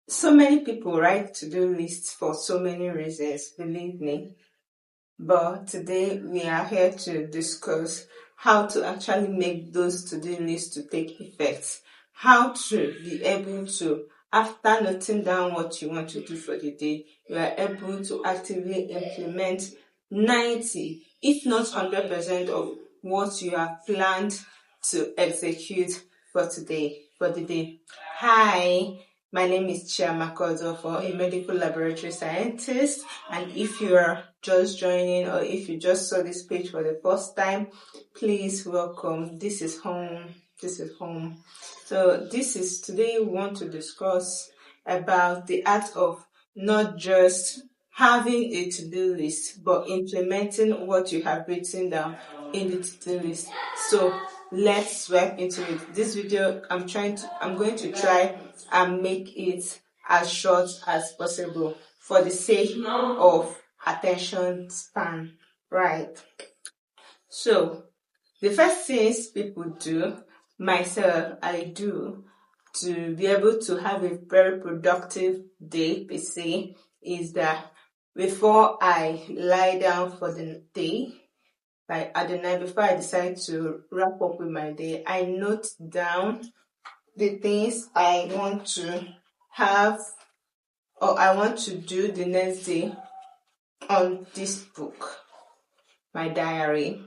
So many people write to-do lists for so many reasons, believe me. But today we are here to discuss how to actually make those to-do lists to take effect. How to be able to, after noting down what you want to do for the day, you are able to actively implement 90, if not 100% of what you have planned to execute for the day. Hi, my name is Chiamaka Odofo, a medical laboratory scientist, and if you are just joining or if you just saw this page for the first time, please welcome. This is home. So today we want to discuss about the art of not just having a to-do list, but implementing what you have written down in the to-do list. So let's swipe into it. This video, I'm going to try and make it as short as possible for the sake of attention span. Right. So the first things people do, myself, I do, to be able to have a very productive day per se, is that before I lie down for the day, like at the night before I decide to wrap up with my day, I note down the things I want to have or I want to do the next day on this book, my diary.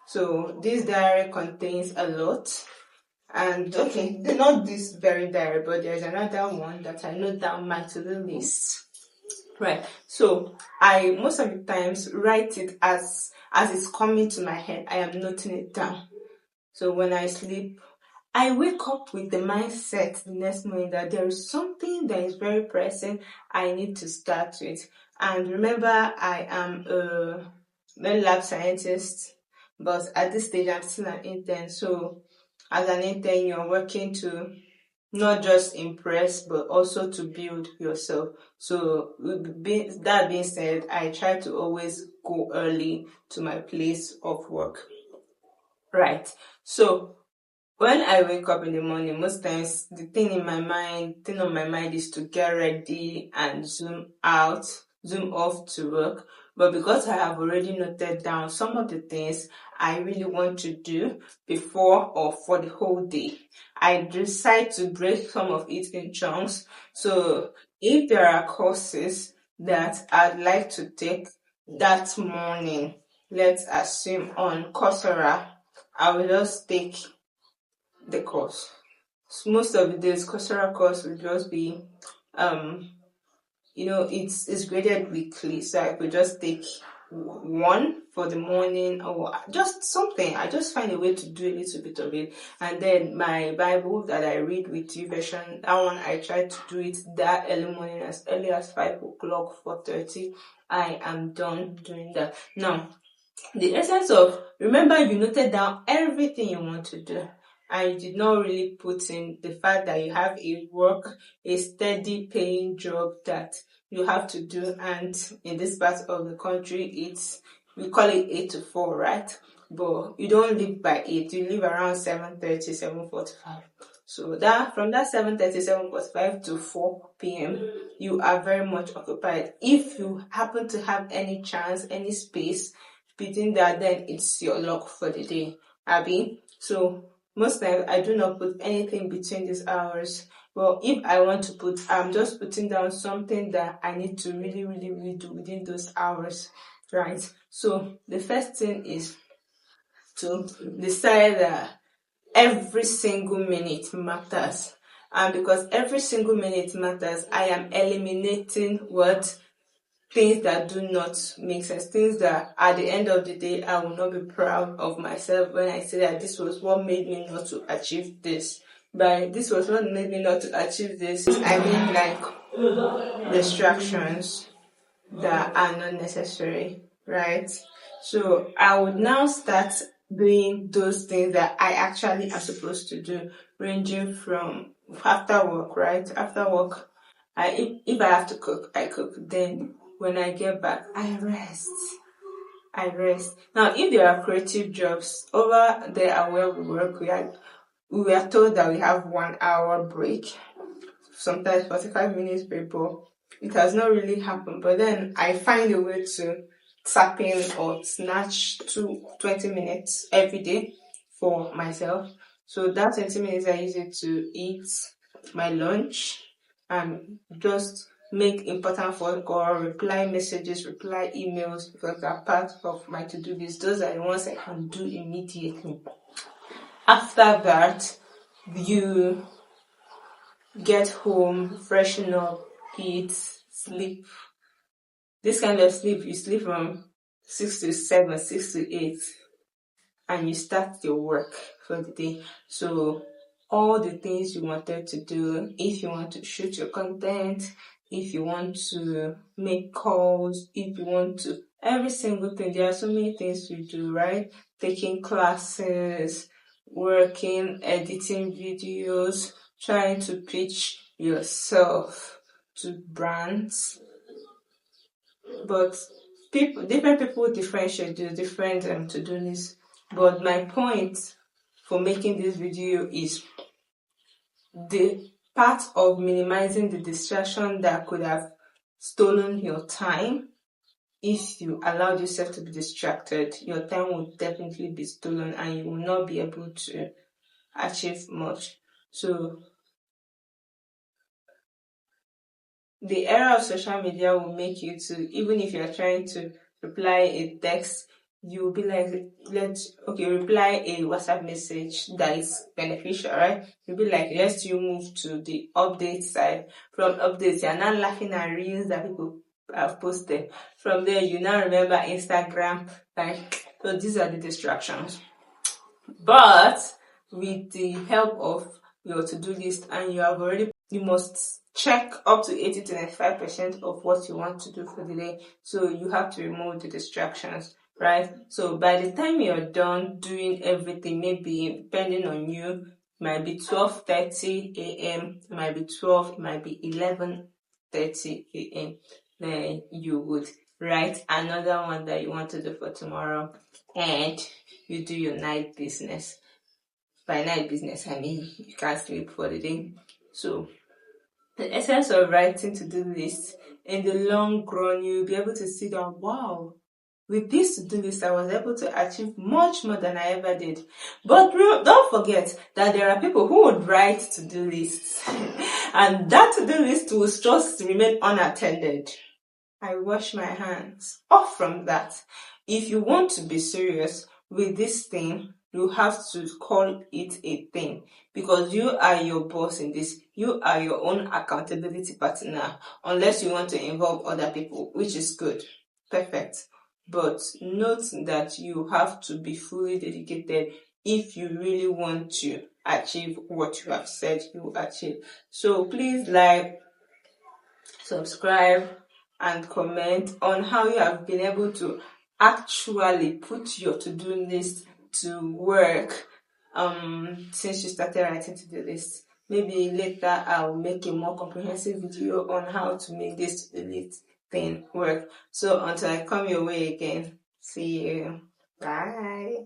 So this diary contains a lot. And okay, not this very diary, but there's another one that I note down my to-do list. Right. So I most of the times write it as it's coming to my head. I am noting it down. So when I sleep, I wake up with the mindset the next morning that there is something that is very pressing I need to start with. And remember, I am a lab scientist, but at this stage I'm still an intern. So as an intern, you're working to not just impress, but also to build yourself. So that being said, I try to always go early to my place of work. Right. So when I wake up in the morning, most times the thing on my mind is to get ready and zoom off to work. But because I have already noted down some of the things I really want to do before or for the whole day, I decide to break some of it in chunks. So if there are courses that I'd like to take that morning, let's assume on Coursera, I will just take the course. So most of the days, Coursera course will just be, it's graded weekly, so I could just take one for the morning or just something. I just find a way to do a little bit of it. And then my Bible that I read with YouVersion, that one I try to do it that early morning, as early as 5 o'clock, 4:30. I am done doing that. Now, the essence of, remember you noted down everything you want to do. I did not really put in the fact that you have a steady paying job that you have to do, and in this part of the country, we call it 8 to 4, right? But you don't live by 8, you live around 7:30, 7:45. So that from that 7:30, 7:45 to 4 p.m., you are very much occupied. If you happen to have any chance, any space between that, then it's your luck for the day, Abby. So most times I do not put anything between these hours. But if I want to put, I'm just putting down something that I need to really, really, really do within those hours, right? So the first thing is to decide that every single minute matters. And because every single minute matters, I am eliminating things that do not make sense, things that at the end of the day I will not be proud of myself when I say that this was what made me not to achieve this. By this was what made me not to achieve this, I mean like distractions that are not necessary, right? So I would now start doing those things that I actually am supposed to do, ranging from after work, right? After work, if I have to cook, I cook. Then when I get back, I rest. Now, if there are creative jobs over there where we work, we were told that we have 1 hour break. sometimes 45 minutes break, but it has not really happened. But then I find a way to tap in or snatch 20 minutes every day for myself. So that 20 minutes I use it to eat my lunch and just make important phone call, reply messages, reply emails, because they're part of my to-do list. Those are the ones I can do immediately. After that, you get home, freshen up, eat, sleep. This kind of sleep, you sleep from 6 to 7, 6 to 8, and you start your work for the day. So all the things you wanted to do, if you want to shoot your content, if you want to make calls, if you want to, every single thing, there are so many things to do, right? Taking classes, working, editing videos, trying to pitch yourself to brands. But different people, different schedules, different to-do lists. But my point for making this video is the part of minimizing the distraction that could have stolen your time. If you allowed yourself to be distracted, your time will definitely be stolen and you will not be able to achieve much. So the era of social media will make you to, even if you're trying to reply a text, you'll be like, reply a WhatsApp message that is beneficial, right? You'll be like, let's you move to the update side. From updates, you're not laughing at reels that people have posted. From there, you now remember Instagram. So these are the distractions. But with the help of your to-do list, and you must check up to 80 to 95% of what you want to do for the day. So you have to remove the distractions, right? So by the time you're done doing everything, maybe depending on you, it might be 12:30 a.m., it might be 12, it might be 11:30 a.m. Then you would write another one that you want to do for tomorrow, and you do your night business. By night business, I mean you can't sleep for the day. So the essence of writing to-do list, in the long run, you'll be able to see that, wow, with this to-do list, I was able to achieve much more than I ever did. But don't forget that there are people who would write to-do lists and that to-do list will just remain unattended. I wash my hands off from that. If you want to be serious with this thing, you have to call it a thing, because you are your boss in this. You are your own accountability partner, unless you want to involve other people, which is good. Perfect. But note that you have to be fully dedicated if you really want to achieve what you have said you will achieve. So please like, subscribe, and comment on how you have been able to actually put your to-do list to work since you started writing to-do list. Maybe later I'll make a more comprehensive video on how to make this to-do list thing work. So until I come your way again, see you. Bye.